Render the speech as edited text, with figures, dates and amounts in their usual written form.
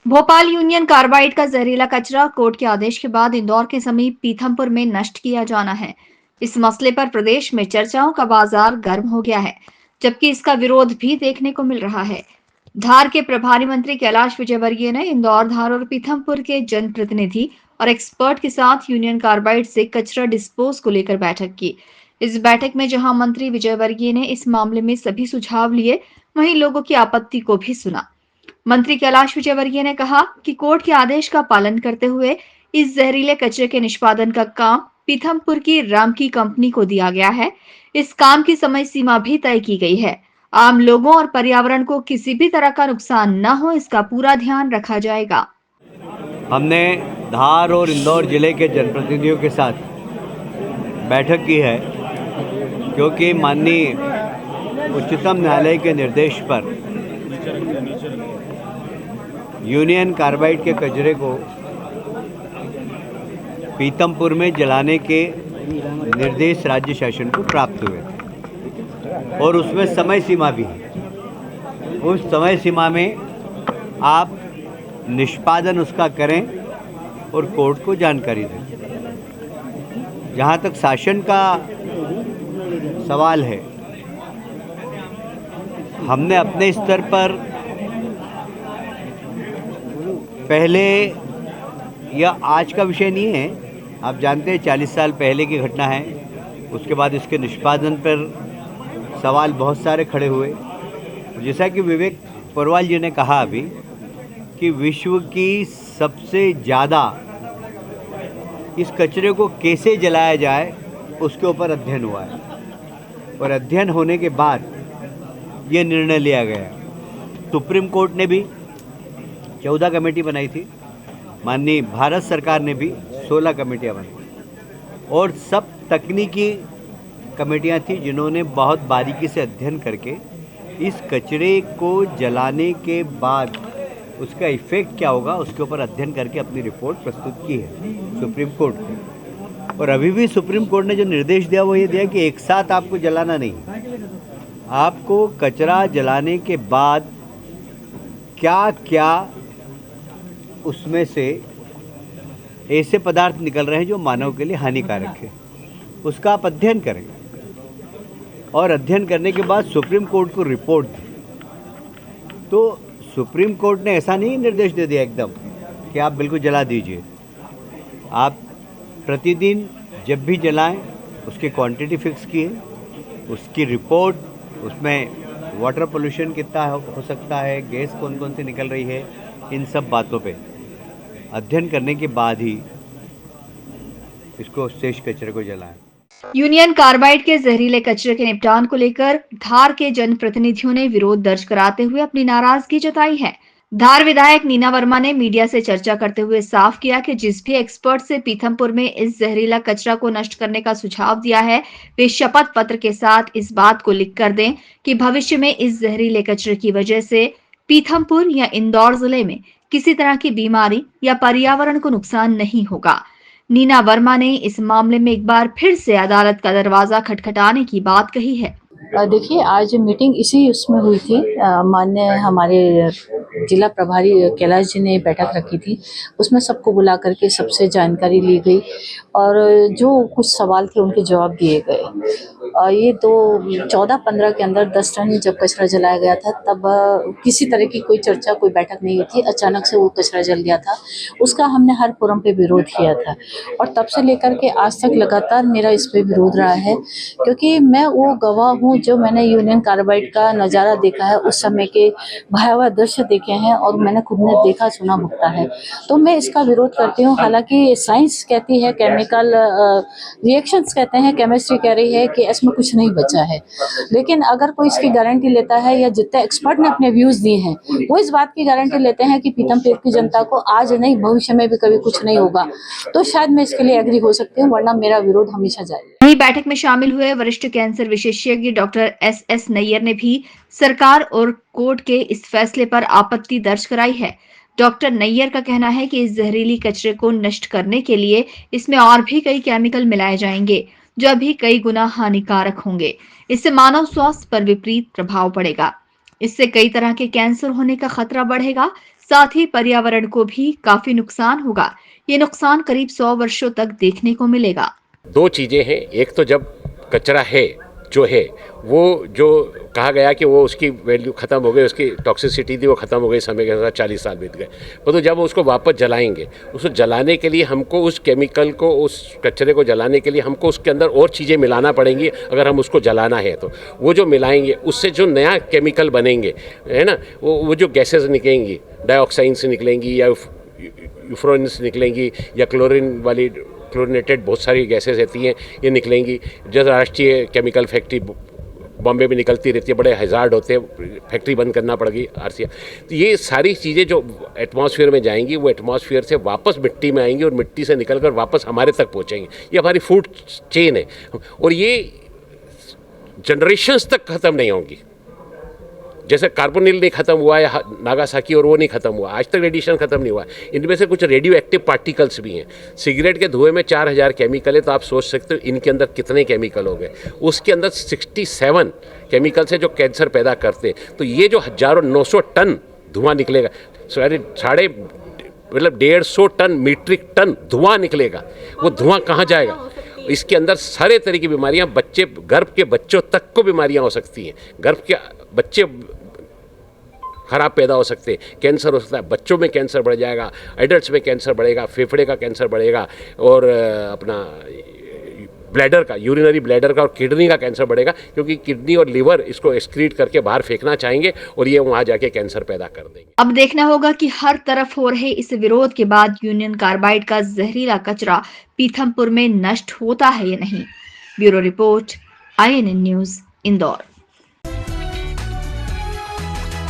Bhopal union carbide का जहरीला कचरा कोर्ट के आदेश के बाद इंदौर के समीप पीथमपुर में नष्ट किया जाना है। इस मसले पर प्रदेश में चर्चाओं का बाजार गर्म हो गया है, जबकि इसका विरोध भी देखने को मिल रहा है। धार के प्रभारी मंत्री कैलाश विजयवर्गीय ने इंदौर, धार और पीथमपुर के जनप्रतिनिधि और एक्सपर्ट के साथ यूनियन कार्बाइड से कचरा डिस्पोज को लेकर बैठक की। इस बैठक में जहां मंत्री विजयवर्गीय ने इस मामले में सभी सुझाव लिए, वहीं लोगों की आपत्ति को भी सुना। मंत्री कैलाश विजयवर्गीय ने कहा कि कोर्ट के आदेश का पालन करते हुए इस जहरीले कचरे के निष्पादन का काम पीथमपुर की रामकी कंपनी को दिया गया है। इस काम की समय सीमा भी तय की गई है। आम लोगों और पर्यावरण को किसी भी तरह का नुकसान न हो, इसका पूरा ध्यान रखा जाएगा। हमने धार और इंदौर जिले के जनप्रतिनिधियों के साथ बैठक की है, क्योंकि माननीय उच्चतम न्यायालय के निर्देश पर यूनियन कार्बाइड के कचरे को पीथमपुर में जलाने के निर्देश राज्य शासन को प्राप्त हुए थे और उसमें समय सीमा भी है। उस समय सीमा में आप निष्पादन उसका करें और कोर्ट को जानकारी दें। जहाँ तक शासन का सवाल है, हमने अपने स्तर पर पहले, यह आज का विषय नहीं है, आप जानते हैं 40 साल पहले की घटना है। उसके बाद इसके निष्पादन पर सवाल बहुत सारे खड़े हुए। जैसा कि विवेक परवाल जी ने कहा अभी कि विश्व की सबसे ज़्यादा इस कचरे को कैसे जलाया जाए उसके ऊपर अध्ययन हुआ है और अध्ययन होने के बाद ये निर्णय लिया गया। सुप्रीम कोर्ट ने भी 14 कमेटी बनाई थी, माननीय भारत सरकार ने भी 16 कमेटियाँ बनाई और सब तकनीकी कमेटियाँ थी जिन्होंने बहुत बारीकी से अध्ययन करके इस कचरे को जलाने के बाद उसका इफ़ेक्ट क्या होगा उसके ऊपर अध्ययन करके अपनी रिपोर्ट प्रस्तुत की है सुप्रीम कोर्ट को। और अभी भी सुप्रीम कोर्ट ने जो निर्देश दिया वो ये दिया कि एक साथ आपको जलाना नहीं, आपको कचरा जलाने के बाद क्या क्या उसमें से ऐसे पदार्थ निकल रहे हैं जो मानव के लिए हानिकारक है, उसका आप अध्ययन करें और अध्ययन करने के बाद सुप्रीम कोर्ट को रिपोर्ट दें। तो सुप्रीम कोर्ट ने ऐसा नहीं निर्देश दे दिया एकदम कि आप बिल्कुल जला दीजिए। आप प्रतिदिन जब भी जलाएं उसकी क्वांटिटी फिक्स कीजिए, उसकी रिपोर्ट, उसमें वाटर पोल्यूशन कितना हो सकता है, गैस कौन कौन सी निकल रही है, इन सब बातों पे अध्ययन करने के बाद ही इसको शेष कचरे को जलाएं। यूनियन कार्बाइड के जहरीले कचरे के निपटान को लेकर धार के जनप्रतिनिधियों ने विरोध दर्ज कराते हुए अपनी नाराजगी जताई है। धार विधायक नीना वर्मा ने मीडिया से चर्चा करते हुए साफ किया कि जिस भी एक्सपर्ट से पीथमपुर में इस जहरीला कचरा को नष्ट करने का सुझाव दिया है, वे शपथ पत्र के साथ इस बात को लिख कर दें कि भविष्य में इस जहरीले कचरे की वजह से पीथमपुर या इंदौर जिले में किसी तरह की बीमारी या पर्यावरण को नुकसान नहीं होगा। नीना वर्मा ने इस मामले में एक बार फिर से अदालत का दरवाजा खटखटाने की बात कही है। देखिए, आज मीटिंग इसी उसमें हुई थी। माननीय हमारे जिला प्रभारी कैलाश जी ने बैठक रखी थी, उसमें सबको बुला करके सबसे जानकारी ली गई और जो कुछ सवाल थे उनके जवाब दिए गए। ये तो 14-15 के अंदर 10 टन जब कचरा जलाया गया था तब किसी तरह की कोई चर्चा, कोई बैठक नहीं हुई थी। अचानक से वो कचरा जल गया था, उसका हमने हर फोरम पे विरोध किया था और तब से लेकर के आज तक लगातार मेरा इस पे विरोध रहा है, क्योंकि मैं वो गवाह हूँ जो मैंने यूनियन कार्बाइड का नज़ारा देखा है, उस समय के भयावह दृश्य देखे हैं और मैंने खुद ने देखा सुना भुगता है। तो मैं इसका विरोध करती हूँ। हालांकि साइंस कहती है, केमिकल रिएक्शंस कहते हैं, केमिस्ट्री कह रही है कि इसमें कुछ नहीं बचा है, लेकिन अगर कोई इसकी गारंटी लेता है या जितने एक्सपर्ट ने अपने व्यूज़ दिए हैं वो इस बात की गारंटी लेते हैं कि पीथमपुर की जनता को आज नहीं भविष्य में भी कभी कुछ नहीं होगा, तो शायद मैं इसके लिए एग्री हो सकती हूँ, वरना मेरा विरोध हमेशा जारी है। वहीं बैठक में शामिल हुए वरिष्ठ कैंसर विशेषज्ञ डॉक्टर एस नैयर ने भी सरकार और कोर्ट के इस फैसले पर आपत्ति दर्ज कराई है। डॉक्टर नैयर का कहना है कि इस जहरीली कचरे को नष्ट करने के लिए इसमें और भी कई केमिकल मिलाए जाएंगे जो अभी कई गुना हानिकारक होंगे। इससे मानव स्वास्थ्य पर विपरीत प्रभाव पड़ेगा। इससे कई तरह के कैंसर होने का खतरा बढ़ेगा। साथ ही पर्यावरण को भी काफी नुकसान होगा। ये नुकसान करीब 100 वर्षों तक देखने को मिलेगा। दो चीज़ें हैं, एक तो जब कचरा है जो है वो जो कहा गया कि वो उसकी वैल्यू ख़त्म हो गई, उसकी टॉक्सिसिटी थी वो ख़त्म हो गई, समय के साथ 40 साल बीत गए। तो जब उसको वापस जलाएंगे, उसको जलाने के लिए हमको उस केमिकल को, उस कचरे को जलाने के लिए हमको उसके अंदर और चीज़ें मिलाना पड़ेंगी। अगर हम उसको जलाना है तो वो जो मिलाएंगे उससे जो नया केमिकल बनेंगे, है ना, वो जो गैसेज निकलेंगी, डाइऑक्साइड्स निकलेंगी या यूफ्रोन्स निकलेंगी या क्लोरीनेटेड बहुत सारी गैसेस रहती हैं, ये निकलेंगी। जैसे राष्ट्रीय केमिकल फैक्ट्री बॉम्बे में निकलती रहती है, बड़े हज़ार्ड होते हैं, फैक्ट्री बंद करना पड़ेगी आरसीआई। तो ये सारी चीज़ें जो एटमॉस्फेयर में जाएंगी वो एटमॉस्फेयर से वापस मिट्टी में आएंगी और मिट्टी से निकलकर वापस हमारे तक पहुँचेंगी। ये हमारी फूड चेन है और ये जनरेशन्स तक ख़त्म नहीं होंगी। जैसे कार्बोनिल नहीं खत्म हुआ है नागासाकी, और वो नहीं खत्म हुआ, आज तक रेडिएशन खत्म नहीं हुआ। इनमें से कुछ रेडियो एक्टिव पार्टिकल्स भी हैं। सिगरेट के धुएं में 4000 केमिकल है, तो आप सोच सकते हो इनके अंदर कितने केमिकल हो गए। उसके अंदर 67 केमिकल्स है जो कैंसर पैदा करते हैं। तो ये जो 900 टन धुआं निकलेगा, मतलब 150 टन मीट्रिक टन धुआं निकलेगा, वो धुआं कहाँ जाएगा? इसके अंदर सारे तरह की बीमारियां, गर्भ के बच्चों तक को बीमारियां हो सकती हैं। गर्भ के बच्चे खराब पैदा हो सकते हैं, कैंसर हो सकता है, बच्चों में कैंसर बढ़ जाएगा, एडल्ट्स में कैंसर बढ़ेगा, फेफड़े का कैंसर बढ़ेगा और अपना ब्लैडर का, यूरिनरी ब्लैडर का और किडनी का कैंसर बढ़ेगा, क्योंकि किडनी और लिवर इसको एक्सक्रीट करके बाहर फेंकना चाहेंगे और ये वहाँ जाके कैंसर पैदा कर देंगे। अब देखना होगा कि हर तरफ हो रहे इस विरोध के बाद यूनियन कार्बाइड का जहरीला कचरा पीथमपुर में नष्ट होता है या नहीं। Bureau report, INN news, Indore.